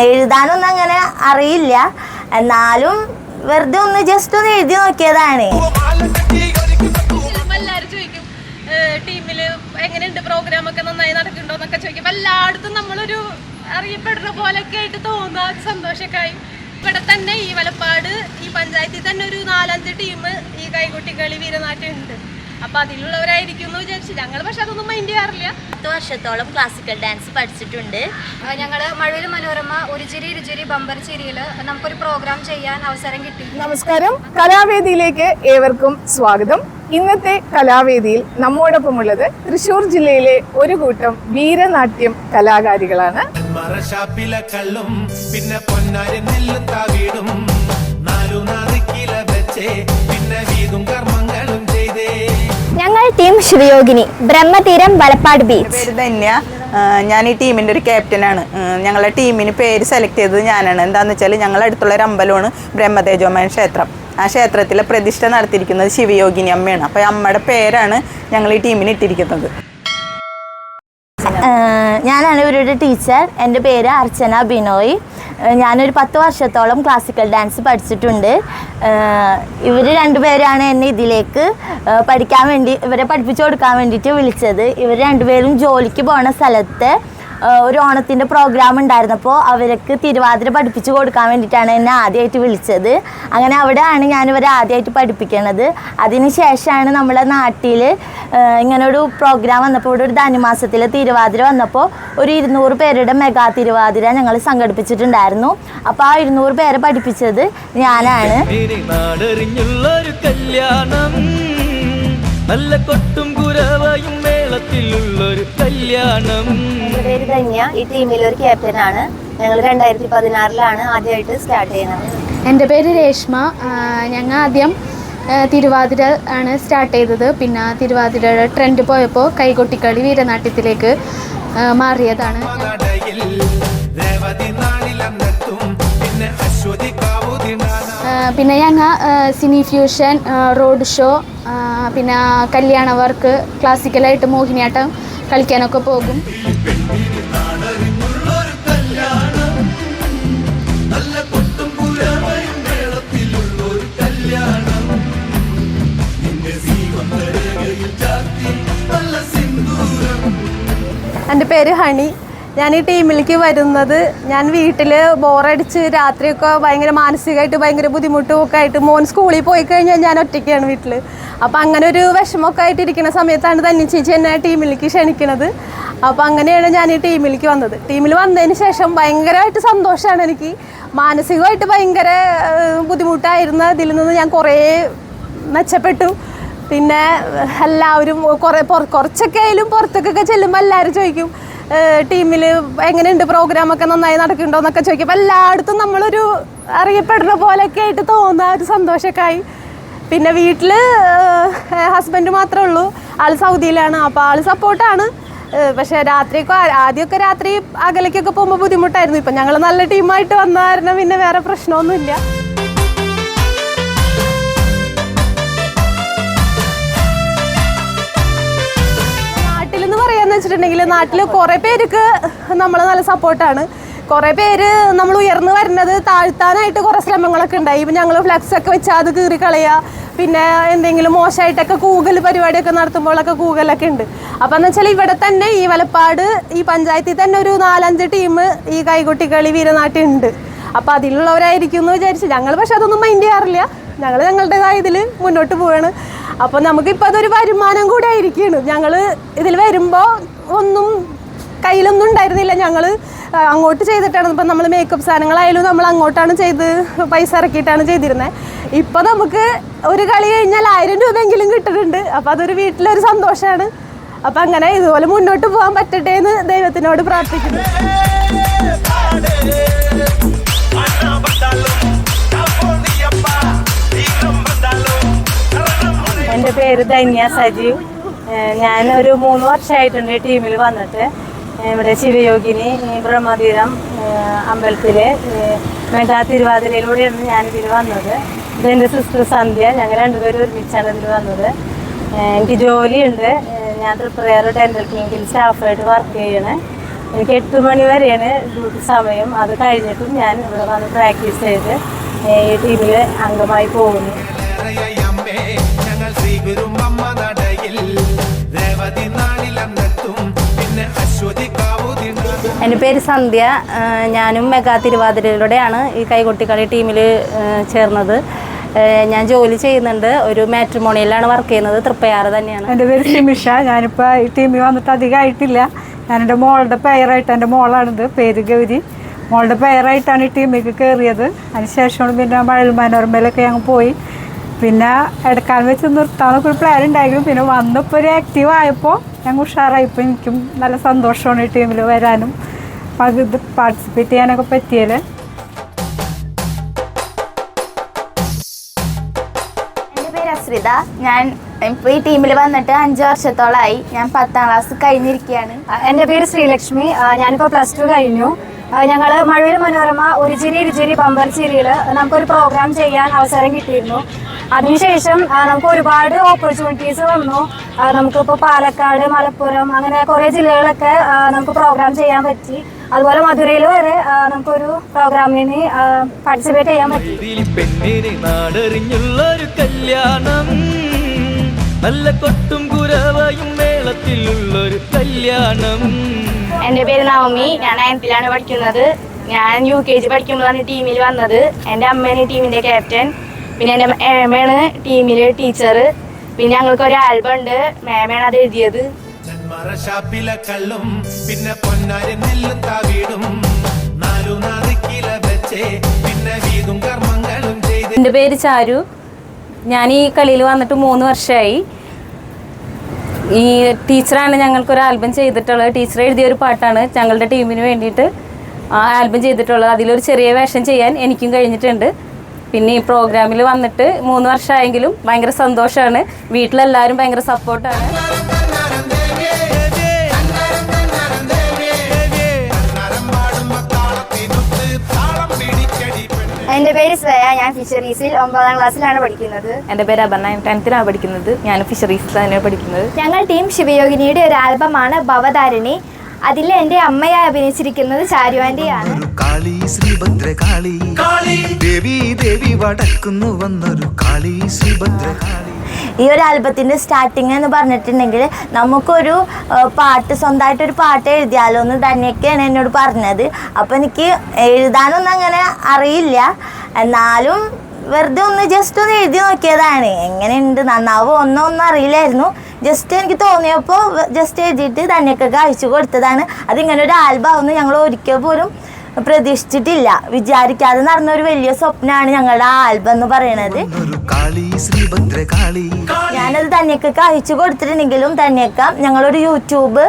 എഴുതാനൊന്നും അങ്ങനെ അറിയില്ല, എന്നാലും വെറുതെ ഒന്ന് ജസ്റ്റ് ഒന്ന് എഴുതി നോക്കിയതാണ്. എല്ലാവരും ചോദിക്കും ടീമില് എങ്ങനെയുണ്ട്, പ്രോഗ്രാം ഒക്കെ നന്നായി നടക്കുന്നുണ്ടോ എന്നൊക്കെ ചോദിക്കും. എല്ലായിടത്തും നമ്മളൊരു അറിയപ്പെടുന്ന പോലെയൊക്കെ ആയിട്ട് തോന്നുക, സന്തോഷക്കായി. ഇവിടെ തന്നെ ഈ വലപ്പാട് ഈ പഞ്ചായത്തിൽ തന്നെ ഒരു 4-5 ടീം ഈ കൈകൊട്ടിക്കളി വീരനാട്യം ഉണ്ട്. അപ്പൊ അതിലുള്ളവരായിരിക്കും എന്ന് വിചാരിച്ചു ഞങ്ങൾ. പക്ഷെ അതൊന്നും മൈൻഡ് ചെയ്യാറില്ല. 10 വർഷത്തോളം ക്ലാസിക്കൽ ഡാൻസ് പഠിച്ചിട്ടുണ്ട്. ഞങ്ങൾ മഴവിൽ മനോരമ ഒരു ചിരി ഇരുചിരി ബമ്പർ ചിരിയിൽ നമുക്കൊരു പ്രോഗ്രാം ചെയ്യാൻ അവസരം കിട്ടി. നമസ്കാരം, കലാവേദിയിലേക്ക് ഏവർക്കും സ്വാഗതം. ഇന്നത്തെ കലാവേദിയിൽ നമ്മോടൊപ്പമുള്ളത് തൃശ്ശൂർ ജില്ലയിലെ ഒരു കൂട്ടം വീരനാട്യം കലാകാരികളാണ്. പിന്നെ ഞങ്ങൾ ടീം ശിവയോഗിനി, ബ്രഹ്മതീരം, വലപ്പാട് ബീച്ച്. പേര് ധന്യ. ഞാൻ ഈ ടീമിൻ്റെ ഒരു ക്യാപ്റ്റനാണ്. ഞങ്ങളെ ടീമിന് പേര് സെലക്ട് ചെയ്തത് ഞാനാണ്. എന്താണെന്ന് വെച്ചാൽ ഞങ്ങളുടെ അടുത്തുള്ള ഒരു അമ്പലമാണ് ബ്രഹ്മതേജോമയൻ ക്ഷേത്രം. ആ ക്ഷേത്രത്തിലെ പ്രതിഷ്ഠ നടത്തിയിരിക്കുന്നത് ശിവയോഗിനി അമ്മയാണ്. അപ്പോൾ അമ്മയുടെ പേരാണ് ഞങ്ങൾ ഈ ടീമിന് ഇട്ടിരിക്കുന്നത്. ഞാനാണ് ഇവരുടെ ടീച്ചർ. എൻ്റെ പേര് അർച്ചന ബിനോയ്. ഞാനൊരു 10 വർഷത്തോളം ക്ലാസിക്കൽ ഡാൻസ് പഠിച്ചിട്ടുണ്ട്. ഇവർ രണ്ടുപേരാണ് എന്നെ ഇതിലേക്ക് പഠിക്കാൻ വേണ്ടി, ഇവരെ പഠിപ്പിച്ചു കൊടുക്കാൻ വേണ്ടിയിട്ട് വിളിച്ചത്. ഇവർ രണ്ടുപേരും ജോലിക്ക് പോണ സ്ഥലത്ത് ഒരു ഓണത്തിൻ്റെ പ്രോഗ്രാം ഉണ്ടായിരുന്നപ്പോൾ അവർക്ക് തിരുവാതിര പഠിപ്പിച്ചു കൊടുക്കാൻ വേണ്ടിയിട്ടാണ് എന്നെ ആദ്യമായിട്ട് വിളിച്ചത്. അങ്ങനെ അവിടെയാണ് ഞാനിവരെ ആദ്യമായിട്ട് പഠിപ്പിക്കണത്. അതിന് ശേഷമാണ് നമ്മളെ നാട്ടിൽ ഇങ്ങനൊരു പ്രോഗ്രാം വന്നപ്പോൾ, ഇവിടെ ഒരു ധനുമാസത്തിൽ തിരുവാതിര വന്നപ്പോൾ ഒരു 200 പേരുടെ മെഗാ തിരുവാതിര ഞങ്ങൾ സംഘടിപ്പിച്ചിട്ടുണ്ടായിരുന്നു. അപ്പോൾ ആ 200 പേരെ പഠിപ്പിച്ചത് ഞാനാണ്. നല്ല കൊട്ടും കുരവയും മേളത്തിലുള്ളൊരു കല്യാണം. എൻ്റെ പേര് ധന്യ, ഈ ടീമിലൊരു ക്യാപ്റ്റനാണ്. ഞങ്ങൾ 2016 ആദ്യമായിട്ട് സ്റ്റാർട്ട് ചെയ്യുന്നത്. എൻ്റെ പേര് രേഷ്മ. ഞങ്ങൾ ആദ്യം തിരുവാതിര ആണ് സ്റ്റാർട്ട് ചെയ്തത്. പിന്നെ തിരുവാതിരയുടെ ട്രെൻഡ് പോയപ്പോൾ കൈകൊട്ടിക്കളി വീരനാട്യത്തിലേക്ക് മാറിയതാണ്. പിന്നെ ഞങ്ങൾ സിനി ഫ്യൂഷൻ, റോഡ് ഷോ, പിന്നെ കല്യാണ വർക്ക്, ക്ലാസിക്കലായിട്ട് മോഹിനിയാട്ടം കളിക്കാനൊക്കെ പോകും. എൻ്റെ പേര് ഹണി. ഞാൻ ഈ ടീമിലേക്ക് വരുന്നത്, ഞാൻ വീട്ടിൽ ബോറടിച്ച് രാത്രിയൊക്കെ ഭയങ്കര മാനസികമായിട്ട് ഭയങ്കര ബുദ്ധിമുട്ടും ഒക്കെ ആയിട്ട്, മോൻ സ്കൂളിൽ പോയി കഴിഞ്ഞാൽ ഞാൻ ഒറ്റയ്ക്കാണ് വീട്ടിൽ. അപ്പോൾ അങ്ങനെ ഒരു വിഷമമൊക്കെ ആയിട്ടിരിക്കുന്ന സമയത്താണ് ധന്യ ചേച്ചി എന്നെ ടീമിലേക്ക് ക്ഷണിക്കുന്നത്. അപ്പോൾ അങ്ങനെയാണ് ഞാൻ ഈ ടീമിലേക്ക് വന്നത്. ടീമിൽ വന്നതിന് ശേഷം ഭയങ്കരമായിട്ട് സന്തോഷമാണ് എനിക്ക്. മാനസികമായിട്ട് ഭയങ്കര ബുദ്ധിമുട്ടായിരുന്ന ഇതിൽ നിന്ന് ഞാൻ കുറേ മെച്ചപ്പെട്ടു. പിന്നെ എല്ലാവരും കുറച്ചൊക്കെ ആയാലും പുറത്തൊക്കെ ചെല്ലുമ്പോൾ എല്ലാവരും ചോദിക്കും ടീമിൽ എങ്ങനെയുണ്ട്, പ്രോഗ്രാമൊക്കെ നന്നായി നടക്കുന്നുണ്ടോ എന്നൊക്കെ ചോദിക്കും. അപ്പോൾ എല്ലായിടത്തും നമ്മളൊരു അറിയപ്പെടുന്ന പോലെയൊക്കെ ആയിട്ട് തോന്നുന്ന ഒരു സന്തോഷമൊക്കെ ആയി. പിന്നെ വീട്ടിൽ ഹസ്ബൻഡ് മാത്രമേ ഉള്ളൂ, ആൾ സൗദിയിലാണ്. അപ്പോൾ ആൾ സപ്പോർട്ടാണ്. പക്ഷേ ആദ്യമൊക്കെ രാത്രി അകലേക്കൊക്കെ പോകുമ്പോൾ ബുദ്ധിമുട്ടായിരുന്നു. ഇപ്പം ഞങ്ങൾ നല്ല ടീമായിട്ട് വന്ന കാരണം പിന്നെ വേറെ പ്രശ്നമൊന്നുമില്ല. വെച്ചിട്ടുണ്ടെങ്കിൽ നാട്ടിൽ കുറേ പേർക്ക് നമ്മൾ നല്ല സപ്പോർട്ടാണ്. കുറേ പേര് നമ്മൾ ഉയർന്നു വരുന്നത് താഴ്ത്താനായിട്ട് കുറേ ശ്രമങ്ങളൊക്കെ ഉണ്ടായി. ഇപ്പം ഞങ്ങൾ ഫ്ലെക്സൊക്കെ വെച്ചാൽ അത് കീറി കളയുക, പിന്നെ എന്തെങ്കിലും മോശമായിട്ടൊക്കെ കൂകൽ പരിപാടിയൊക്കെ നടത്തുമ്പോഴൊക്കെ കൂകലൊക്കെ ഉണ്ട്. അപ്പോൾ എന്ന് വെച്ചാൽ ഇവിടെ തന്നെ ഈ വലപ്പാട് ഈ പഞ്ചായത്തിൽ തന്നെ ഒരു 4-5 ടീം ഈ കൈകൊട്ടിക്കളി വീരനാട്യം ഉണ്ട്. അപ്പോൾ അതിലുള്ളവരായിരിക്കും എന്ന് വിചാരിച്ച് ഞങ്ങൾ. പക്ഷെ അതൊന്നും മൈൻഡ് ചെയ്യാറില്ല. ഞങ്ങൾ ഞങ്ങളുടേതായ ഇതിൽ മുന്നോട്ട് പോവുകയാണ്. അപ്പോൾ നമുക്കിപ്പോൾ അതൊരു വരുമാനം കൂടെ ആയിരിക്കുകയാണ്. ഞങ്ങൾ ഇതിൽ വരുമ്പോൾ ഒന്നും കയ്യിലൊന്നും ഉണ്ടായിരുന്നില്ല. ഞങ്ങൾ അങ്ങോട്ട് ചെയ്തിട്ടാണ്. ഇപ്പം നമ്മൾ മേക്കപ്പ് സാധനങ്ങളായാലും നമ്മൾ അങ്ങോട്ടാണ് ചെയ്ത് പൈസ ഇറക്കിയിട്ടാണ് ചെയ്തിരുന്നത്. ഇപ്പോൾ നമുക്ക് ഒരു കളി കഴിഞ്ഞാൽ 1000 രൂപയെങ്കിലും കിട്ടുന്നുണ്ട്. അപ്പോൾ അതൊരു വീട്ടിലൊരു സന്തോഷമാണ്. അപ്പം അങ്ങനെ ഇതുപോലെ മുന്നോട്ട് പോകാൻ പറ്റട്ടെ എന്ന് ദൈവത്തിനോട് പ്രാർത്ഥിക്കുന്നു. എൻ്റെ പേര് ധന്യ സജീവ്. ഞാനൊരു 3 വർഷമായിട്ടുണ്ട് ടീമിൽ വന്നിട്ട്. ഇവിടെ ശിവയോഗിനി ബ്രഹ്മതീരം അമ്പലത്തിൽ മെഗാ തിരുവാതിരയിലൂടെയാണ് ഞാനിതിൽ വന്നത്. ഇതെൻ്റെ സിസ്റ്റർ സന്ധ്യ. ഞങ്ങൾ രണ്ടുപേരും ഒരുമിച്ചാണ് ഇതിൽ വന്നത്. എനിക്ക് ജോലിയുണ്ട്. ഞാൻ പ്രിപ്പയർ ഡെൻ്റൽ ക്ലിനിക്കിൽ സ്റ്റാഫായിട്ട് വർക്ക് ചെയ്യണേ. എനിക്ക് 8 മണി വരെയാണ് ഡ്യൂട്ടി സമയം. അത് കഴിഞ്ഞിട്ടും ഞാൻ ഇവിടെ വന്ന് പ്രാക്ടീസ് ചെയ്ത് ഈ ടീമിൽ അംഗമായി പോകുന്നു. എൻ്റെ പേര് സന്ധ്യ. ഞാനും മെഗാ തിരുവാതിരയിലൂടെയാണ് ഈ കൈകൊട്ടിക്കളി ടീമിൽ ചേർന്നത്. ഞാൻ ജോലി ചെയ്യുന്നുണ്ട്, ഒരു മാട്രിമോണിയിലാണ് വർക്ക് ചെയ്യുന്നത്, തൃപ്പയാറ് തന്നെയാണ്. എൻ്റെ പേര് സിമിഷ. ഞാനിപ്പോൾ ഈ ടീമിൽ വന്നിട്ട് അധികമായിട്ടില്ല. ഞാൻ എൻ്റെ മോളുടെ പേരായിട്ട്, എൻ്റെ മോളാണിത്, പേര് ഗൗരി. മോളുടെ പേരായിട്ടാണ് ഈ ടീമിലേക്ക് കയറിയത്. അതിനുശേഷമാണ് പിന്നെ മഴൽ മനോരമയിലൊക്കെ ഞങ്ങൾ പോയി. പിന്നെ ഇടക്കാലം വെച്ച് നിർത്താമെന്നൊക്കെ ഒരു പ്ലാൻ ഉണ്ടായിരുന്നു. പിന്നെ വന്നിപ്പോൾ ഒരു ആക്റ്റീവ് ആയപ്പോൾ ഞങ്ങൾ ഉഷാറായിപ്പോൾ എനിക്കും നല്ല സന്തോഷമാണ് ഈ ടീമിൽ വരാനും പാർട്ടിസിപ്പേറ്റ് ചെയ്യാനൊക്കെ പറ്റിയത്. എൻ്റെ പേര് അശ്രിത. ഞാൻ ഇപ്പോൾ ഈ ടീമിൽ വന്നിട്ട് 5 വർഷത്തോളമായി. ഞാൻ 10ാം ക്ലാസ് കഴിഞ്ഞിരിക്കുകയാണ്. എൻ്റെ പേര് ശ്രീലക്ഷ്മി. ഞാനിപ്പോൾ +2 കഴിഞ്ഞു. ഞങ്ങൾ മഴവിൽ മനോരമ ഒരു ചിരി ഇരുചിരി ബമ്പർ ചിരിയിൽ നമുക്കൊരു പ്രോഗ്രാം ചെയ്യാൻ അവസരം കിട്ടിയിരുന്നു. അതിനുശേഷം നമുക്ക് ഒരുപാട് ഓപ്പർച്യൂണിറ്റീസ് വന്നു. നമുക്കിപ്പോൾ പാലക്കാട്, മലപ്പുറം, അങ്ങനെ കുറേ ജില്ലകളൊക്കെ നമുക്ക് പ്രോഗ്രാം ചെയ്യാൻ പറ്റി. അതുപോലെ മധുരയിൽ വരെ നമുക്കൊരു പ്രോഗ്രാമിന് പാർട്ടിസിപ്പേറ്റ് ചെയ്യാൻ പറ്റി. പെണ്ണിനെ നാടറിഞ്ഞുള്ളൊരു കല്യാണം, നല്ല കൊട്ടും കുരവയും മേളത്തിലുള്ളൊരു കല്യാണം. എൻ്റെ പേര് നവമി. ഞാൻ 9th പഠിക്കുന്നത്. ഞാൻ UKG പഠിക്കുമ്പോഴാണ് ടീമിൽ വന്നത്. എൻ്റെ അമ്മയാണ് ടീമിൻ്റെ ക്യാപ്റ്റൻ. പിന്നെ എൻ്റെ മേമയാണ് ടീമിലെ ടീച്ചർ. പിന്നെ ഞങ്ങൾക്കൊരു ആൽബം ഉണ്ട്, മേമയാണ് അത് എഴുതിയത്. പിന്നെ പൊന്നാരി നെല്ലും താവീടും 4 കിലോ വെച്ചേ പിന്നെ വീതും കർമ്മങ്ങളും ചെയ്ത്. എൻ്റെ പേര് ചാരു. ഞാൻ ഈ കളിയിൽ വന്നിട്ട് 3 വർഷമായി. ഈ ടീച്ചറാണ് ഞങ്ങൾക്കൊരു ആൽബം ചെയ്തിട്ടുള്ളത്. ടീച്ചർ എഴുതിയൊരു പാട്ടാണ് ഞങ്ങളുടെ ടീമിന് വേണ്ടിയിട്ട് ആ ആൽബം ചെയ്തിട്ടുള്ളത്. അതിലൊരു ചെറിയ വേഷം ചെയ്യാൻ എനിക്കും കഴിഞ്ഞിട്ടുണ്ട്. പിന്നെ ഈ പ്രോഗ്രാമിൽ വന്നിട്ട് 3 വർഷമായെങ്കിലും ഭയങ്കര സന്തോഷമാണ്. വീട്ടിലെല്ലാവരും ഭയങ്കര സപ്പോർട്ടാണ്. എൻ്റെ പേര് ശ്രേയ. ഞാൻ ഫിഷറീസിൽ 9ാം ക്ലാസ്സിലാണ് പഠിക്കുന്നത്. എൻ്റെ പേര് അപർണ. 10th പഠിക്കുന്നത്. ഞാൻ ഫിഷറീസിൽ തന്നെയാണ് പഠിക്കുന്നത്. ഞങ്ങൾ ടീം ശിവയോഗിനിയുടെ ഒരു ആൽബമാണ് ഭവതാരിണി. അതിൽ എൻ്റെ അമ്മയായി അഭിനയിച്ചിരിക്കുന്നത് ചാരു ആൻ്റിയാണ്. ഈ ഒരു ആൽബത്തിൻ്റെ സ്റ്റാർട്ടിങ് എന്ന് പറഞ്ഞിട്ടുണ്ടെങ്കിൽ നമുക്കൊരു പാട്ട്, സ്വന്തമായിട്ടൊരു പാട്ട് എഴുതിയാലോ എന്ന് തന്നെയൊക്കെയാണ് എന്നോട് പറഞ്ഞത്. അപ്പോൾ എനിക്ക് എഴുതാനൊന്നും അങ്ങനെ അറിയില്ല, എന്നാലും വെറുതെ ജസ്റ്റ് ഒന്ന് എഴുതി നോക്കിയതാണ്. എങ്ങനെയുണ്ട്, നന്നാവോ ഒന്നും അറിയില്ലായിരുന്നു. ജസ്റ്റ് എനിക്ക് തോന്നിയപ്പോൾ ജസ്റ്റ് എഴുതിയിട്ട് തന്നെയൊക്കെ അയച്ചു കൊടുത്തതാണ്. അതിങ്ങനെ ഒരു ആൽബം ആവുമെന്ന് ഞങ്ങൾ ഒരിക്കൽ പോലും പ്രതീക്ഷിച്ചിട്ടില്ല. വിചാരിക്കാതെ നടന്നൊരു വലിയ സ്വപ്നമാണ് ഞങ്ങളുടെ ആൽബം എന്ന് പറയുന്നത്. ഞാനത് തന്നെയൊക്കെ അയച്ചു കൊടുത്തിട്ടുണ്ടെങ്കിലും തന്നെയൊക്കെ ഞങ്ങളൊരു യൂട്യൂബ്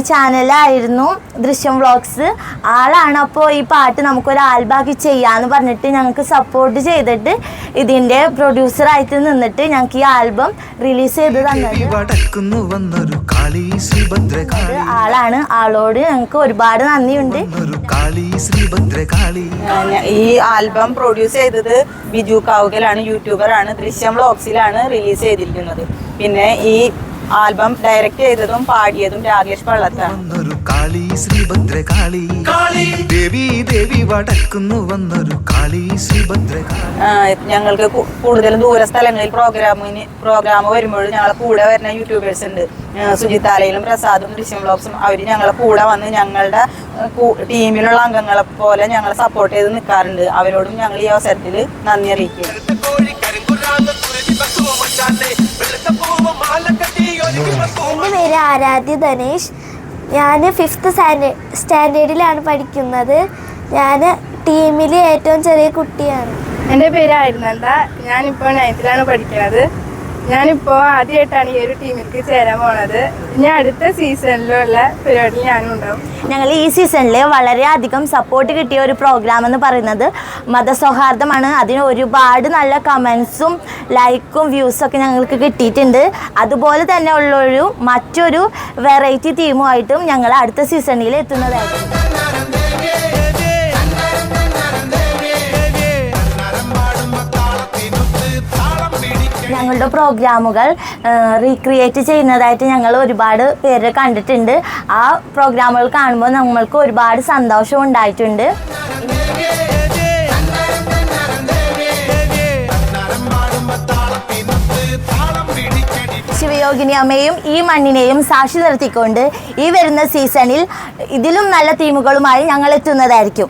ചാനലായിരുന്നു, ദൃശ്യം വ്ളോഗ്സ്. ആളാണ് അപ്പോൾ ഈ പാട്ട് നമുക്കൊരു ആൽബാക്കി ചെയ്യാമെന്ന് പറഞ്ഞിട്ട് ഞങ്ങൾക്ക് സപ്പോർട്ട് ചെയ്തിട്ട് ഇതിൻ്റെ പ്രൊഡ്യൂസറായിട്ട് നിന്നിട്ട് ഞങ്ങൾക്ക് ഈ ആൽബം റിലീസ് ചെയ്ത് തന്നത് ആളാണ്. ആളോട് ഞങ്ങൾക്ക് ഒരുപാട് നന്ദിയുണ്ട്. ഈ ആൽബം പ്രൊഡ്യൂസ് ചെയ്തത് ബിജു കാവുകലാണ്, യൂട്യൂബറാണ്. ദൃശ്യം വ്ളോഗ്സിലാണ് റിലീസ് ചെയ്തിരിക്കുന്നത്. പിന്നെ ഈ ആൽബം ഡയറക്റ്റ് ചെയ്തതും പാടിയതും രാകേഷ് പള്ളത്താണ്. ഞങ്ങൾക്ക് കൂടുതലും ദൂര സ്ഥലങ്ങളിൽ പ്രോഗ്രാം വരുമ്പോഴും ഞങ്ങളെ കൂടെ വരുന്ന യൂട്യൂബേഴ്സ് ഉണ്ട്. സുജിത്താലയിലും പ്രസാദും ദൃശ്യം വ്ളോഗ്സും അവർ ഞങ്ങളെ കൂടെ വന്ന് ഞങ്ങളുടെ ടീമിലുള്ള അംഗങ്ങളെ പോലെ ഞങ്ങളെ സപ്പോർട്ട് ചെയ്ത് നിൽക്കാറുണ്ട്. അവരോടും ഞങ്ങൾ ഈ അവസരത്തിൽ നന്ദി അറിയിക്കുക. എൻ്റെ പേര് ആരാധ്യ ധനേഷ്. ഞാൻ 5th സ്റ്റാൻഡേർഡിലാണ് പഠിക്കുന്നത്. ഞാൻ ടീമിൽ ഏറ്റവും ചെറിയ കുട്ടിയാണ്. എൻ്റെ പേര് ആയിരുന്നണ്ട. ഞാനിപ്പോൾ 9th പഠിക്കുന്നത്. ഞാനിപ്പോൾ ആദ്യമായിട്ടാണ് ഈ ഒരു ടീമിലേക്ക് ചേരാൻ പോണത്. ഞാൻ അടുത്ത സീസണിലുള്ള പരിപാടിയിൽ ഞാനും ഉണ്ടാവും. ഞങ്ങൾ ഈ സീസണിൽ വളരെയധികം സപ്പോർട്ട് കിട്ടിയ ഒരു പ്രോഗ്രാം എന്ന് പറയുന്നത് മതസൗഹാർദ്ദമാണ്. അതിന് ഒരുപാട് നല്ല കമൻസും ലൈക്കും വ്യൂസൊക്കെ ഞങ്ങൾക്ക് കിട്ടിയിട്ടുണ്ട്. അതുപോലെ തന്നെ ഉള്ളൊരു മറ്റൊരു വെറൈറ്റി തീമുമായിട്ടും ഞങ്ങൾ അടുത്ത സീസണിൽ എത്തുന്നതായിരിക്കും. ഞങ്ങളുടെ പ്രോഗ്രാമുകൾ റീക്രിയേറ്റ് ചെയ്യുന്നതായിട്ട് ഞങ്ങൾ ഒരുപാട് പേര് കണ്ടിട്ടുണ്ട്. ആ പ്രോഗ്രാമുകൾ കാണുമ്പോൾ നമ്മൾക്ക് ഒരുപാട് സന്തോഷം ഉണ്ടായിട്ടുണ്ട്. ശിവയോഗിനി അമ്മയും ഈ മണ്ണിനെയും സാക്ഷി നിർത്തിക്കൊണ്ട് ഈ വരുന്ന സീസണിൽ ഇതിലും നല്ല തീമുകളുമായി ഞങ്ങൾ എത്തുന്നതായിരിക്കും.